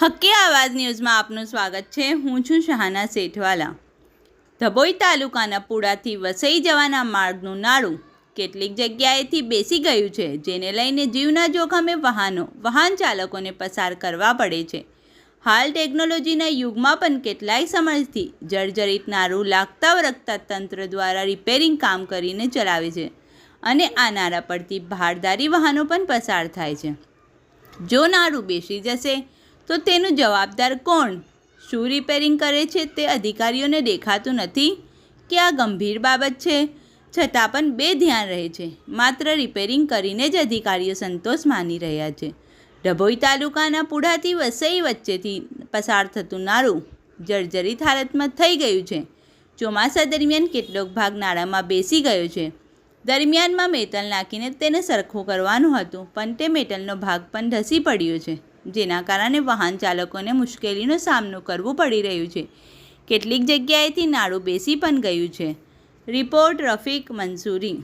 હક્કી આવાજ ન્યૂઝમાં આપનું સ્વાગત છે। હું છું શહાના સેઠવાલા। ધભોઈ તાલુકાના પુડાથી વસઈ જવાના માર્ગનું નાળું કેટલીક જગ્યાએથી બેસી ગયું છે, જેને લઈને જીવના જોખમે વાહન ચાલકોને પસાર કરવા પડે છે। હાલ ટેકનોલોજીના યુગમાં પણ કેટલાય સમયથી જર્જરિત નાળું લાગતા વળગતા તંત્ર દ્વારા રિપેરિંગ કામ કરીને ચલાવે છે અને આ નાળા પરથી ભારદારી વાહનો પણ પસાર થાય છે। જો નાળું બેસી જશે તો તેનું જવાબદાર કોણ? શું રિપેરિંગ કરે છે તે અધિકારીઓને દેખાતું નથી કે આ ગંભીર બાબત છે, છતાં પણ બેધ્યાન રહે છે। માત્ર રિપેરિંગ કરીને જ અધિકારીઓ સંતોષ માની રહ્યા છે। ડભોઈ તાલુકાના પુડાથી વસઈ વચ્ચેથી પસાર થતું નાળું જર્જરિત હાલતમાં થઈ ગયું છે। ચોમાસા દરમિયાન કેટલોક ભાગ નાળામાં બેસી ગયો છે। દરમિયાનમાં મેટલ નાખીને તેને સરખું કરવાનું હતું, પણ તે મેટલનો ભાગ પણ ધસી પડ્યો છે, જેના કારણે વાહન ચાલકોને મુશ્કેલીનો સામનો કરવો પડી રહ્યો છે। કેટલીક જગ્યાએથી નાળું બેસી પણ ગયું છે। રિપોર્ટ રફીક મંસૂરી।